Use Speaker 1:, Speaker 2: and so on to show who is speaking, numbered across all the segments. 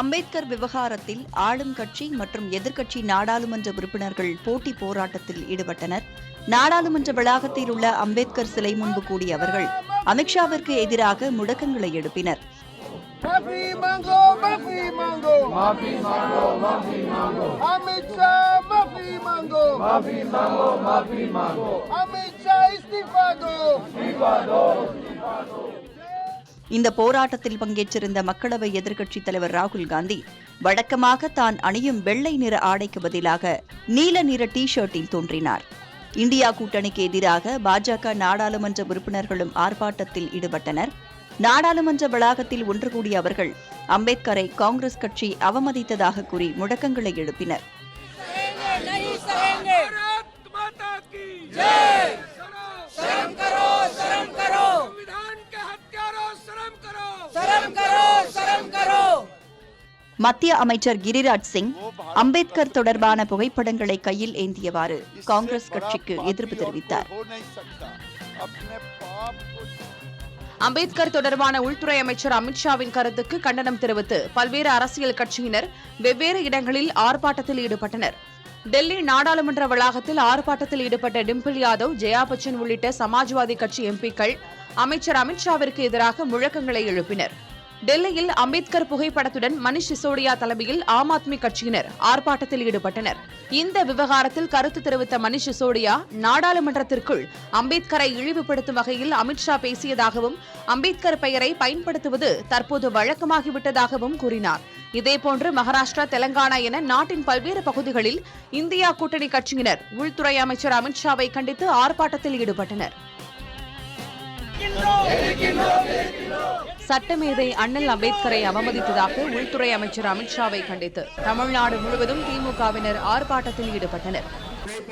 Speaker 1: அம்பேத்கர் விவகாரத்தில் ஆளும் கட்சி மற்றும் எதிர்க்கட்சி நாடாளுமன்ற உறுப்பினர்கள் போட்டி போராட்டத்தில் ஈடுபட்டனர். நாடாளுமன்ற வளாகத்தில் உள்ள அம்பேத்கர் சிலை முன்பு கூடிய அவர்கள் அமித்ஷாவிற்கு எதிராக முழக்கங்களை எழுப்பினர். இந்த போராட்டத்தில் பங்கேற்றிருந்த மக்களவை எதிர்க்கட்சித் தலைவர் ராகுல் காந்தி வழக்கமாக தான் அணியும் வெள்ளை நிற ஆடைக்கு பதிலாக நீல நிற டி ஷர்ட்டில் தோன்றினார். இந்தியா கூட்டணிக்கு எதிராக பாஜக நாடாளுமன்ற உறுப்பினர்களும் ஆர்ப்பாட்டத்தில் ஈடுபட்டனர். நாடாளுமன்ற வளாகத்தில் ஒன்று கூடிய அவர்கள் அம்பேத்கரை காங்கிரஸ் கட்சி அவமதித்ததாக கூறி முழக்கங்களை எழுப்பினர். மத்திய அமைச்சர் கிரிராஜ் சிங் அம்பேத்கர் தொடர்பான புகைப்படங்களை கையில் ஏந்தியவாறு காங்கிரஸ் கட்சிக்கு எதிர்ப்பு தெரிவித்தார்.
Speaker 2: அம்பேத்கர் தொடர்பான உள்துறை அமைச்சர் அமித்ஷாவின் கருத்துக்கு கண்டனம் தெரிவித்து பல்வேறு அரசியல் கட்சியினர் வெவ்வேறு இடங்களில் ஆர்ப்பாட்டத்தில் ஈடுபட்டனர். டெல்லி நாடாளுமன்ற வளாகத்தில் ஆர்ப்பாட்டத்தில் ஈடுபட்ட டிம்பிள் யாதவ், ஜெயா பச்சன் உள்ளிட்ட சமாஜ்வாதி கட்சி எம்பிக்கள் அமைச்சர் அமித்ஷாவிற்கு எதிராக முழக்கங்களை எழுப்பினர். டெல்லியில் அம்பேத்கர் புகைப்படத்துடன் மனிஷ் சிசோடியா தலைமையில் ஆம் ஆத்மி கட்சியினர் ஆர்ப்பாட்டத்தில் ஈடுபட்டனர். இந்த விவகாரத்தில் கருத்து தெரிவித்த மனிஷ் சிசோடியா, நாடாளுமன்றத்திற்குள் அம்பேத்கரை இழிவுபடுத்தும் வகையில் அமித்ஷா பேசியதாகவும் அம்பேத்கர் பெயரை பயன்படுத்துவது தற்போது வழக்கமாகிவிட்டதாகவும் கூறினார். இதேபோன்று மகாராஷ்டிரா, தெலங்கானா என நாட்டின் பல்வேறு பகுதிகளில் இந்தியா கூட்டணி கட்சியினர் உள்துறை அமைச்சர் அமித்ஷாவை கண்டித்து ஆர்ப்பாட்டத்தில் ஈடுபட்டனர். சட்டமேதை அண்ணல் அம்பேத்கரை அவமதித்ததாக உள்துறை அமைச்சர் அமித்ஷாவை கண்டித்து தமிழ்நாடு முழுவதும் திமுகவினர் ஆர்ப்பாட்டத்தில் ஈடுபட்டனர்.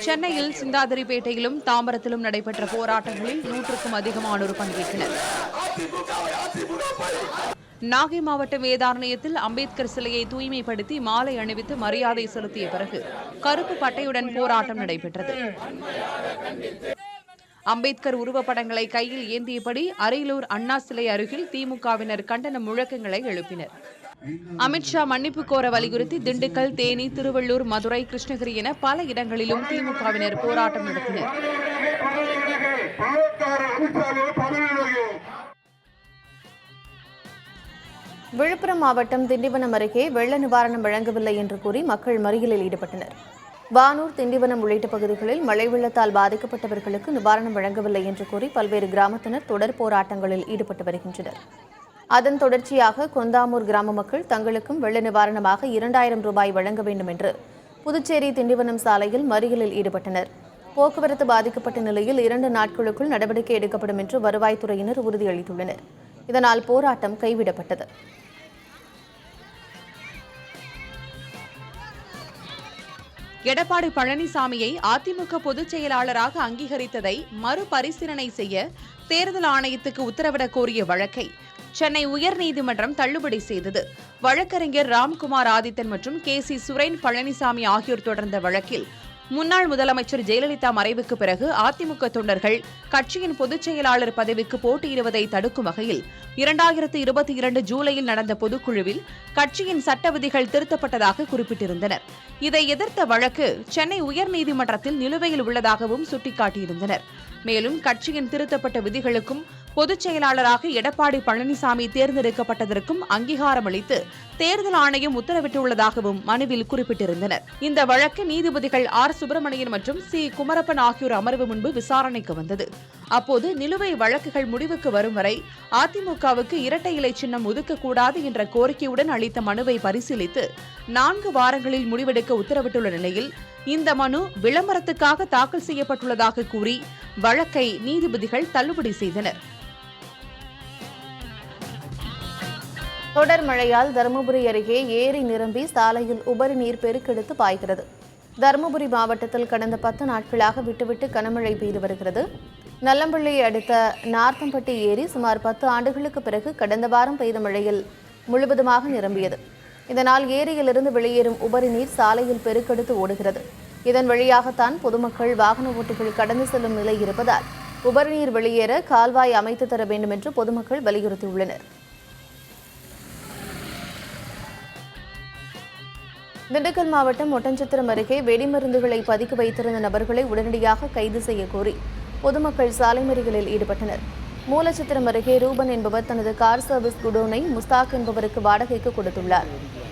Speaker 2: சென்னையில் சிந்தாதிரிப்பேட்டையிலும் தாம்பரத்திலும் நடைபெற்ற போராட்டங்களில் 100க்கும் அதிகமானோர் பங்கேற்றனர். நாகை மாவட்டம் வேதாரண்யத்தில் அம்பேத்கர் சிலையை தூய்மைப்படுத்தி மாலை அணிவித்து மரியாதை செலுத்திய பிறகு கருப்பு பட்டையுடன் போராட்டம் நடைபெற்றது. அம்பேத்கர் உருவப்படங்களை கையில் ஏந்தியபடி அரியலூர் அண்ணா சிலை அருகில் திமுகவினர் கண்டன முழக்கங்களை எழுப்பினர். அமித்ஷா மன்னிப்பு கோர வலியுறுத்தி திண்டுக்கல், தேனி, திருவள்ளூர், மதுரை, கிருஷ்ணகிரி என பல இடங்களிலும் திமுகவினர் போராட்டம் நடத்தினர்.
Speaker 3: விழுப்புரம் மாவட்டம் திண்டிவனம் அருகே வெள்ள நிவாரணம் வழங்கவில்லை என்று கூறி மக்கள் மறியலில் ஈடுபட்டனர். வானூர், திண்டிவனம் உள்ளிட்ட பகுதிகளில் மழை வெள்ளத்தால் பாதிக்கப்பட்டவர்களுக்கு நிவாரணம் வழங்கவில்லை என்று கூறி பல்வேறு கிராமத்தினர் தொடர் போராட்டங்களில் ஈடுபட்டு வருகின்றனர். அதன் தொடர்ச்சியாக கொந்தாமூர் கிராம மக்கள் தங்களுக்கும் வெள்ள நிவாரணமாக 2000 ரூபாய் வழங்க வேண்டும் என்று புதுச்சேரி திண்டிவனம் சாலையில் மறியலில் ஈடுபட்டனர். போக்குவரத்து பாதிக்கப்பட்ட நிலையில் 2 நாட்களுக்குள் நடவடிக்கை எடுக்கப்படும் என்று வருவாய்த்துறையினர் உறுதியளித்துள்ளனர். இதனால் போராட்டம் கைவிடப்பட்டது.
Speaker 2: எடப்பாடி பழனிசாமியை அதிமுக பொதுச் செயலாளராக அங்கீகரித்ததை மறுபரிசீலனை செய்ய தேர்தல் ஆணையத்துக்கு உத்தரவிடக் கோரிய வழக்கை சென்னை உயர்நீதிமன்றம் தள்ளுபடி செய்தது. வழக்கறிஞர் ராம்குமார் ஆதித்தன் மற்றும் KC சுரேன் பழனிசாமி ஆகியோர் தொடர்ந்த வழக்கில் முன்னாள் முதலமைச்சர் ஜெயலலிதா மறைவுக்கு பிறகு அதிமுக தொண்டர்கள் கட்சியின் பொதுச் செயலாளர் பதவிக்கு போட்டியிடுவதை தடுக்கும் வகையில் 2022 ஜூலையில் நடந்த பொதுக்குழுவில் கட்சியின் சட்ட விதிகள் திருத்தப்பட்டதாக குறிப்பிட்டிருந்தனர். இதை எதிர்த்த வழக்கு சென்னை உயர்நீதிமன்றத்தில் நிலுவையில் உள்ளதாகவும் சுட்டிக்காட்டியிருந்தனர். மேலும் கட்சியின் திருத்தப்பட்ட விதிகளுக்கும் பொதுச் செயலாளராக எடப்பாடி பழனிசாமி தேர்ந்தெடுக்கப்பட்டதற்கும் அங்கீகாரம் அளித்து தேர்தல் ஆணையம் உத்தரவிட்டுள்ளதாகவும் மனுவில் குறிப்பிட்டிருந்தனர். இந்த வழக்கு நீதிபதிகள் R. சுப்பிரமணியன் மற்றும் C. குமரப்பன் ஆகியோர் அமர்வு முன்பு விசாரணைக்கு வந்தது. அப்போது நிலுவை வழக்குகள் முடிவுக்கு வரும் வரை அதிமுகவுக்கு இரட்டை இலை சின்னம் ஒதுக்கக்கூடாது என்ற கோரிக்கையுடன் அளித்த மனுவை பரிசீலித்து 4 வாரங்களில் முடிவெடுக்க உத்தரவிட்டுள்ள நிலையில் இந்த மனு விளம்பரத்துக்காக தாக்கல் செய்யப்பட்டுள்ளதாக கூறி வழக்கை நீதிபதிகள் தள்ளுபடி செய்தனர்.
Speaker 3: தொடர் மழையால் தருமபுரி அருகே ஏரி நிரம்பி சாலையில் உபரி நீர் பெருக்கெடுத்து பாய்கிறது. தருமபுரி மாவட்டத்தில் கடந்த 10 நாட்களாக விட்டுவிட்டு கனமழை பெய்து வருகிறது. நல்லம்பள்ளியை அடுத்த நார்த்தம்பட்டி ஏரி சுமார் 10 ஆண்டுகளுக்கு பிறகு கடந்த வாரம் பெய்த மழையில் முழுவதுமாக நிரம்பியது. இதனால் ஏரியிலிருந்து வெளியேறும் உபரி நீர் சாலையில் பெருக்கெடுத்து ஓடுகிறது. இதன் வழியாகத்தான் பொதுமக்கள், வாகன ஓட்டிகள் கடந்து செல்லும் நிலை இருப்பதால் உபரி நீர் வெளியேற கால்வாய் அமைத்து தர வேண்டும் என்று பொதுமக்கள் வலியுறுத்தியுள்ளனர். திண்டுக்கல் மாவட்டம் ஒட்டன்சத்திரம் அருகே வெடிமருந்துகளை பதுக்கி வைத்திருந்த நபர்களை உடனடியாக கைது செய்ய கோரி பொதுமக்கள் சாலை மறியலில் ஈடுபட்டனர். மூலச்சத்திரம் அருகே ரூபன் என்பவர் தனது கார் சர்வீஸ் குடோனை முஸ்தாக் என்பவருக்கு வாடகைக்கு கொடுத்துள்ளார்.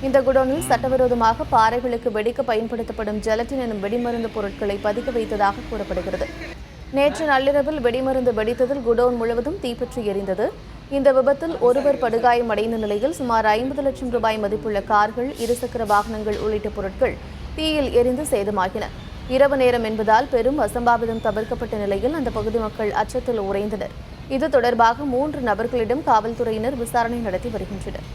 Speaker 3: இந்த குடோனில் சட்டவிரோதமாக பாறைகளுக்கு வெடிக்க பயன்படுத்தப்படும் ஜெலட்டின் எனும் வெடிமருந்து பொருட்களை பதுக்கி வைத்ததாக கூறப்படுகிறது. நேற்று நள்ளிரவில் வெடிமருந்து வெடித்ததில் குடோன் முழுவதும் தீப்பற்றி எரிந்தது. இந்த விபத்தில் ஒருவர் படுகாயம் அடைந்த நிலையில் சுமார் 50 லட்சம் ரூபாய் மதிப்புள்ள கார்கள், இருசக்கர வாகனங்கள் உள்ளிட்ட பொருட்கள் தீயில் எரிந்து சேதமாகின. இரவு நேரம் என்பதால் பெரும் அசம்பாவிதம் தவிர்க்கப்பட்ட நிலையில் அந்த பகுதி மக்கள் அச்சத்தில் உறைந்தனர். இது தொடர்பாக 3 நபர்களிடம் காவல்துறையினர் விசாரணை நடத்தி வருகின்றனர்.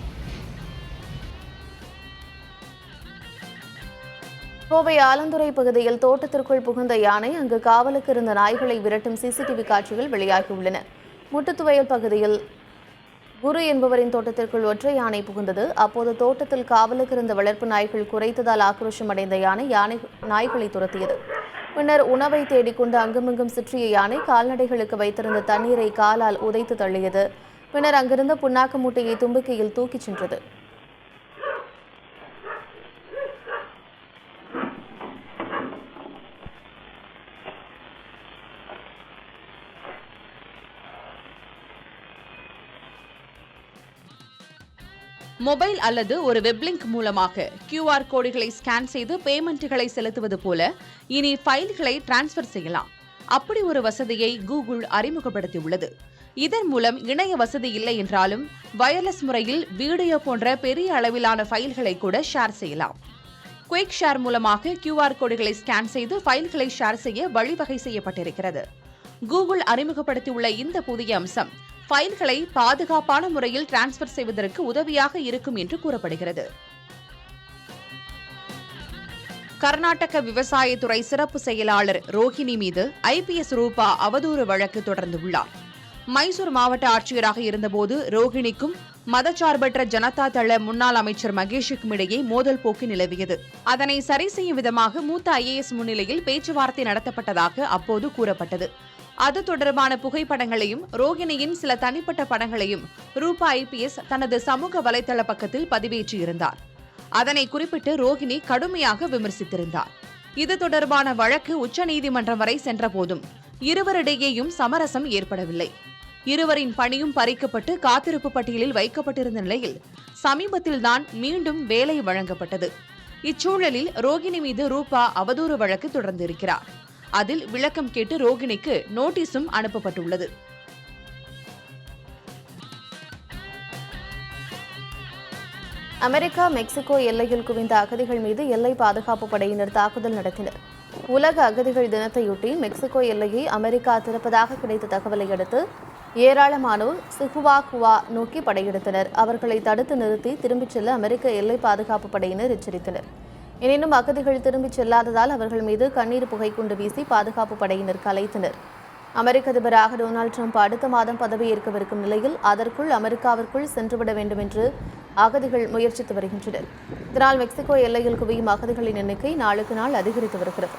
Speaker 3: கோவை ஆலந்துறை பகுதியில் தோட்டத்திற்குள் புகுந்த யானை, அங்கு காவலுக்கு இருந்த நாய்களை விரட்டும் சிசிடிவி காட்சிகள் வெளியாகியுள்ளன. முட்டுத்துவயல் பகுதியில் குரு என்பவரின் தோட்டத்திற்குள் ஒற்றை யானை புகுந்தது. அப்போது தோட்டத்தில் காவலுக்கு இருந்த வளர்ப்பு நாய்கள் குறைத்ததால் ஆக்ரோஷம் அடைந்த யானை நாய்களை துரத்தியது. பின்னர் உணவை தேடிக்கொண்டு அங்குமிங்கும் சுற்றிய யானை கால்நடைகளுக்கு வைத்திருந்த தண்ணீரை காலால் உதைத்து தள்ளியது. பின்னர் அங்கிருந்த புண்ணாக்கு மூட்டையை தும்பிக்கையில் தூக்கிச் சென்றது.
Speaker 2: மொபைல் அல்லது ஒரு வெப்லிங்க் மூலமாக QR கோடுகளை ஸ்கேன் செய்து பேமெண்ட்டுகளை செலுத்துவது போல இனி ஃபைல்களை டிரான்ஸ்ஃபர் செய்யலாம். அப்படி ஒரு வசதியை கூகுள் அறிமுகப்படுத்தியுள்ளது. இதன் மூலம் இணைய வசதி இல்லை என்றாலும் வயர்லெஸ் முறையில் வீடியோ போன்ற பெரிய அளவிலான ஃபைல்களை கூட ஷேர் செய்யலாம். குயிக் ஷேர் மூலமாக QR கோடுகளை ஸ்கேன் செய்து ஃபைல்களை ஷேர் செய்ய வழிவகை செய்யப்பட்டிருக்கிறது. கூகுள் அறிமுகப்படுத்தியுள்ள இந்த புதிய அம்சம் ஃபைல்களை பாதுகாப்பான முறையில் டிரான்ஸ்ஃபர் செய்வதற்கு உதவியாக இருக்கும் என்று கூறப்படுகிறது. கர்நாடக விவசாயத்துறை சிறப்பு செயலாளர் ரோஹிணி மீது IPS ரூபா அவதூறு வழக்கு தொடர்ந்துள்ளார். மைசூர் மாவட்ட ஆட்சியராக இருந்தபோது ரோஹிணிக்கும் மதச்சார்பற்ற ஜனதா தள முன்னாள் அமைச்சர் மகேஷுக்கும் இடையே மோதல் போக்கு நிலவியது. அதனை சரி செய்யும் விதமாக மூத்த IAS முன்னிலையில் பேச்சுவார்த்தை நடத்தப்பட்டதாக அப்போது கூறப்பட்டது. அது தொடர்பான புகைப்படங்களையும் ரோஹிணியின் சில தனிப்பட்ட படங்களையும் ரூபா IPS தனது சமூக வலைதள பக்கத்தில் பதிவேற்றியிருந்தார். அதனை குறிப்பிட்டு ரோஹிணி கடுமையாக விமர்சித்திருந்தார். இது தொடர்பான வழக்கு உச்சநீதிமன்றம் வரை சென்றபோதும் இருவரிடையேயும் சமரசம் ஏற்படவில்லை. இருவரின் பணியும் பறிக்கப்பட்டு காத்திருப்பு பட்டியலில் வைக்கப்பட்டிருந்த நிலையில் சமீபத்தில்தான் மீண்டும் வேலை வழங்கப்பட்டது. இச்சூழலில் ரோஹிணி மீது ரூபா அவதூறு வழக்கு தொடர்ந்திருக்கிறார். அதில் விளக்கம் கேட்டு ரோஹிணிக்கு நோட்டீஸும் அனுப்பப்பட்டுள்ளது.
Speaker 3: அமெரிக்கா மெக்சிகோ எல்லையில் குவிந்த அகதிகள் மீது எல்லை பாதுகாப்பு படையினர் தாக்குதல் நடத்தினர். உலக அகதிகள் தினத்தையொட்டி மெக்சிகோ எல்லையை அமெரிக்கா திறப்பதாக கிடைத்த தகவலை அடுத்து ஏராளமானோர் சிகுவாகுவா நோக்கி படையெடுத்தனர். அவர்களை தடுத்து நிறுத்தி திரும்பிச் செல்ல அமெரிக்க எல்லை பாதுகாப்பு படையினர் எச்சரித்தனர். எனினும் அகதிகள் திரும்பிச் செல்லாததால் அவர்கள் மீது கண்ணீர் புகை குண்டு வீசி பாதுகாப்பு படையினர் கலைத்தனர். அமெரிக்க அதிபராக டொனால்டு ட்ரம்ப் அடுத்த மாதம் பதவியேற்கவிருக்கும் நிலையில் அதற்குள் அமெரிக்காவிற்குள் சென்றுவிட வேண்டும் என்று அகதிகள் முயற்சித்து வருகின்றனர். இதனால் மெக்சிகோ எல்லையில் குவியும் அகதிகளின் எண்ணிக்கை நாளுக்கு நாள் அதிகரித்து வருகிறது.